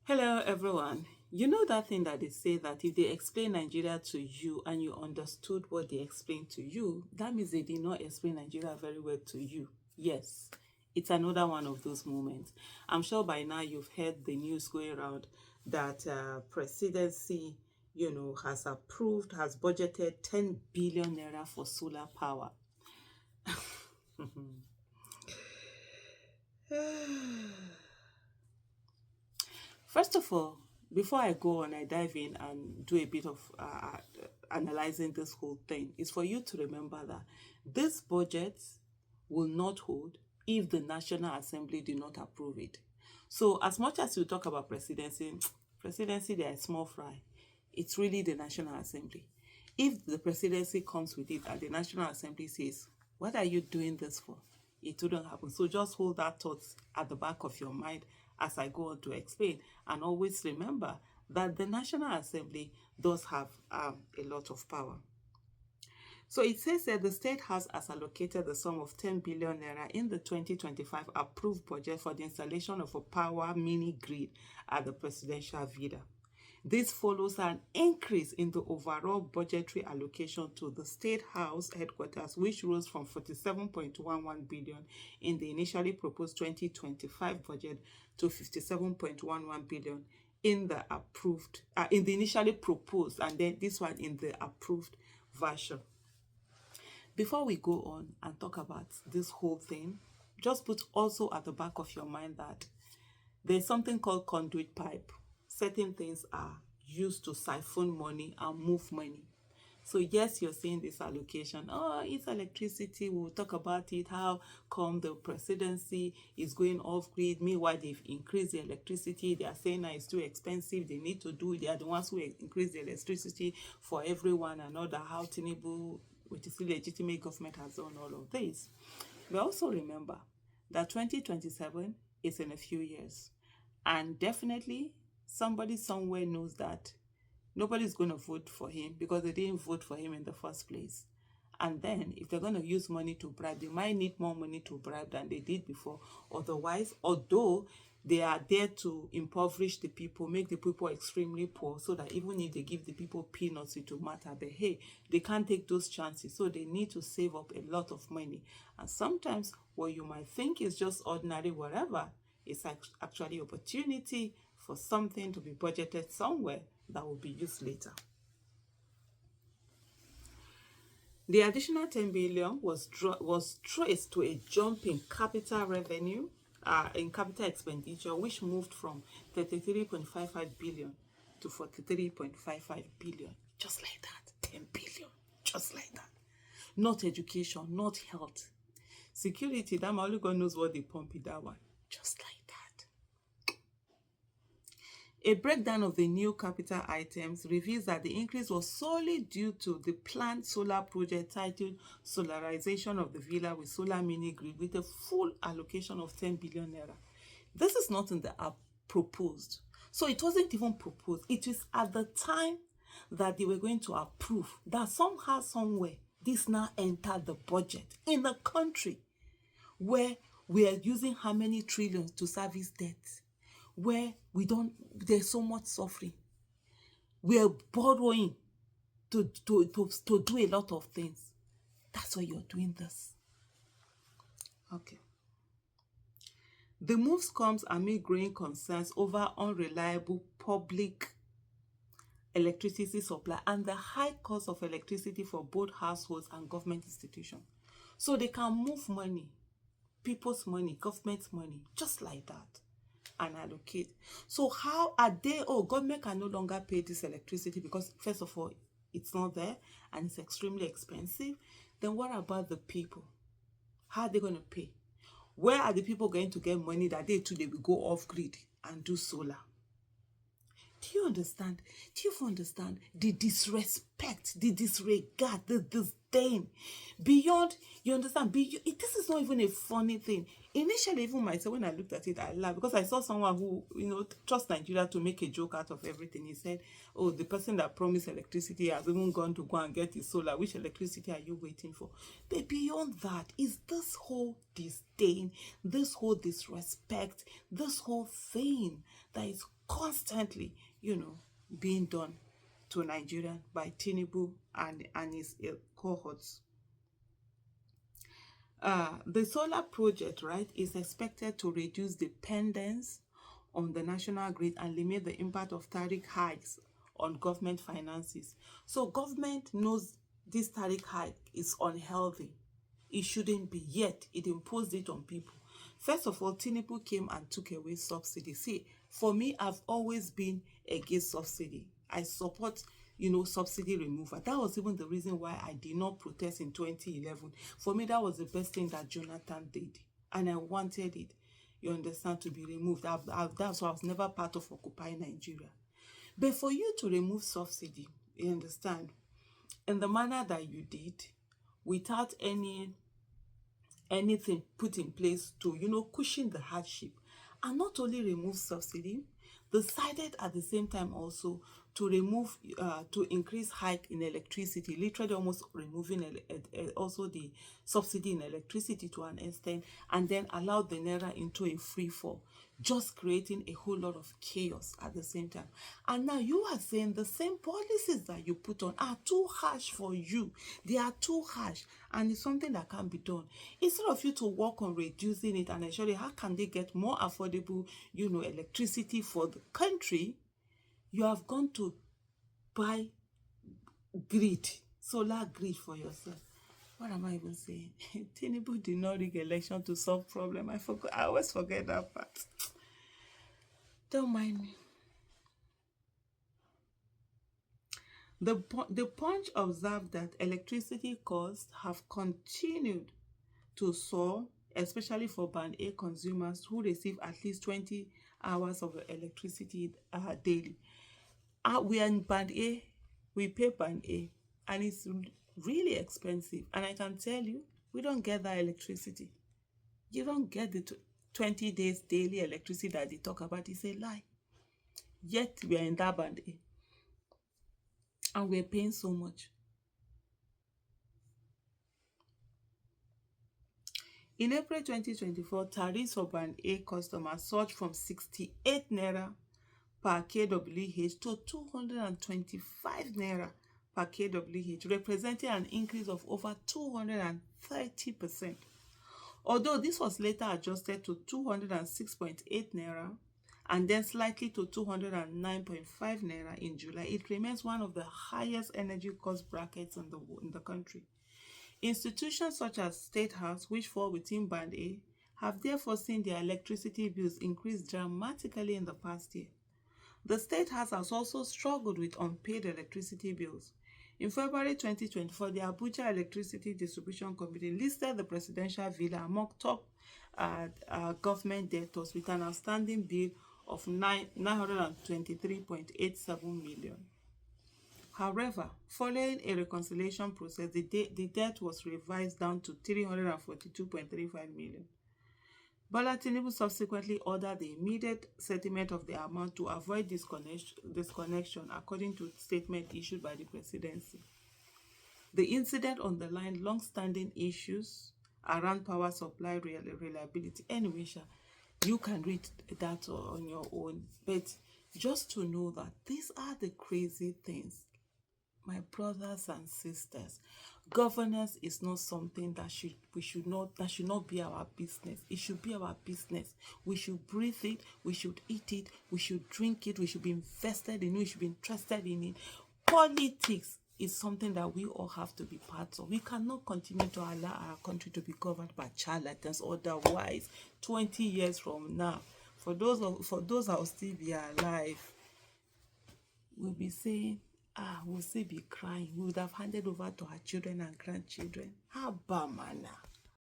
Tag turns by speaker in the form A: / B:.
A: Hello, everyone. You know that thing that they say that if they explain Nigeria to you and you understood what they explained to you, that means they did not explain Nigeria very well to you. Yes, it's another one of those moments. I'm sure by now you've heard the news going around that Presidency, has budgeted 10 billion naira for solar power. First of all, before I go on, I dive in and do a bit of analyzing this whole thing, is for you to remember that this budget will not hold if the National Assembly do not approve it. So as much as you talk about presidency, they are a small fry. It's really the National Assembly. If the presidency comes with it and the National Assembly says, what are you doing this for? It wouldn't happen. So just hold that thought at the back of your mind as I go on to explain. And always remember that the National Assembly does have a lot of power. So it says that the State House has allocated the sum of 10 billion naira in the 2025 approved budget for the installation of a power mini grid at the presidential villa. This follows an increase in the overall budgetary allocation to the State House headquarters, which rose from 47.11 billion in the initially proposed 2025 budget to 57.11 billion in the initially proposed, and then this one in the approved version. Before we go on and talk about this whole thing, just put also at the back of your mind that there's something called conduit pipe. Certain things are used to siphon money and move money. So yes, you're seeing this allocation. Oh, it's electricity. We'll talk about it. How come the presidency is going off grid? Meanwhile, they've increased the electricity. They are saying that it's too expensive. They need to do it. They are the ones who increase the electricity for everyone and all that. How Tinubu, which is a legitimate government, has done all of this. But also remember that 2027 is in a few years. And definitely somebody somewhere knows that nobody's going to vote for him because they didn't vote for him in the first place. And then if they're going to use money to bribe, they might need more money to bribe than they did before. Otherwise, although they are there to impoverish the people, make the people extremely poor, so that even if they give the people peanuts, it will matter. But hey, they can't take those chances, so they need to save up a lot of money. And sometimes what you might think is just ordinary whatever is actually opportunity for something to be budgeted somewhere that will be used later. The additional 10 billion was traced to a jump in capital revenue, in capital expenditure, which moved from 33.55 billion to 43.55 billion. Just like that, 10 billion, just like that. Not education, not health. Security, that only God knows what they pump in that one. Just like that. A breakdown of the new capital items reveals that the increase was solely due to the planned solar project titled Solarization of the Villa with Solar Mini Grid with a full allocation of 10 billion naira. This is not in the app proposed. So it wasn't even proposed. It is at the time that they were going to approve that somehow, somewhere, this now entered the budget in a country where we are using how many trillions to service debt, where there's so much suffering. We are borrowing to do a lot of things. That's why you're doing this. Okay. The moves comes amid growing concerns over unreliable public electricity supply and the high cost of electricity for both households and government institutions. So they can move money, people's money, government's money, just like that, and allocate. So how are they? Oh, government can no longer pay this electricity because first of all, it's not there and it's extremely expensive. Then what about the people? How are they going to pay? Where are the people going to get money that they will go off grid and do solar? Do you understand? Do you understand the disrespect, the disregard, the disdain? Beyond, you understand? This is not even a funny thing. Initially, even myself, when I looked at it, I laughed because I saw someone who, trusts Nigeria to make a joke out of everything. He said, oh, the person that promised electricity has even gone to go and get his solar. Which electricity are you waiting for? But beyond that is this whole disdain, this whole disrespect, this whole thing that is constantly, being done to Nigeria by Tinubu and his cohorts. The solar project, right, is expected to reduce dependence on the national grid and limit the impact of tariff hikes on government finances. So government knows this tariff hike is unhealthy. It shouldn't be, yet it imposed it on people. First of all, Tinubu came and took away subsidy. See, for me, I've always been against subsidy. I support, subsidy removal. That was even the reason why I did not protest in 2011. For me, that was the best thing that Jonathan did, and I wanted it, you understand, to be removed. That's why I was never part of Occupy Nigeria. But for you to remove subsidy, you understand, in the manner that you did, without anything put in place to, cushion the hardship, and not only remove subsidy, decided at the same time also to to increase hike in electricity, literally almost removing also the subsidy in electricity to an extent, and then allowed the naira into a free fall, just creating a whole lot of chaos at the same time. And now you are saying the same policies that you put on are too harsh for you. They are too harsh, and it's something that can be done. Instead of you to work on reducing it and ensuring how can they get more affordable, electricity for the country, you have gone to buy grid, solar grid for yourself. What am I even saying? Tinubu did not rig election to solve problem. I always forget that part. Don't mind me. The Punch observed that electricity costs have continued to soar, especially for Band A consumers who receive at least 20 hours of electricity daily. We are in Band A, we pay Band A, and it's really expensive. And I can tell you, we don't get that electricity. You don't get the 20 days daily electricity that they talk about. It's a lie. Yet we are in that Band A, and we're paying so much. In April 2024, tariffs for Band A customers surged from 68 naira per kWh to 225 naira per kWh, representing an increase of over 230%. Although this was later adjusted to 206.8 naira and then slightly to 209.5 naira in July, it remains one of the highest energy cost brackets in the country. Institutions such as State House, which fall within Band A, have therefore seen their electricity bills increase dramatically in the past year. The State House has also struggled with unpaid electricity bills. In February 2024, the Abuja Electricity Distribution Committee listed the presidential villa among top government debtors with an outstanding bill of 923.87 million. However, following a reconciliation process, the debt was revised down to 342.35 million. Bola Tinubu subsequently ordered the immediate settlement of the amount to avoid disconnection, according to a statement issued by the Presidency. The incident underlined long-standing issues around power supply reliability. Anyway, you can read that on your own, but just to know that these are the crazy things. My brothers and sisters, governance is not something that should not be our business. It should be our business. We should breathe it, we should eat it, we should drink it, we should be invested in it, we should be interested in it. Politics is something that we all have to be part of. We cannot continue to allow our country to be governed by charlatans. Otherwise, 20 years from now, for those that will still be alive, we'll be saying, we'll still be crying. We would have handed over to our children and grandchildren. How bad manner.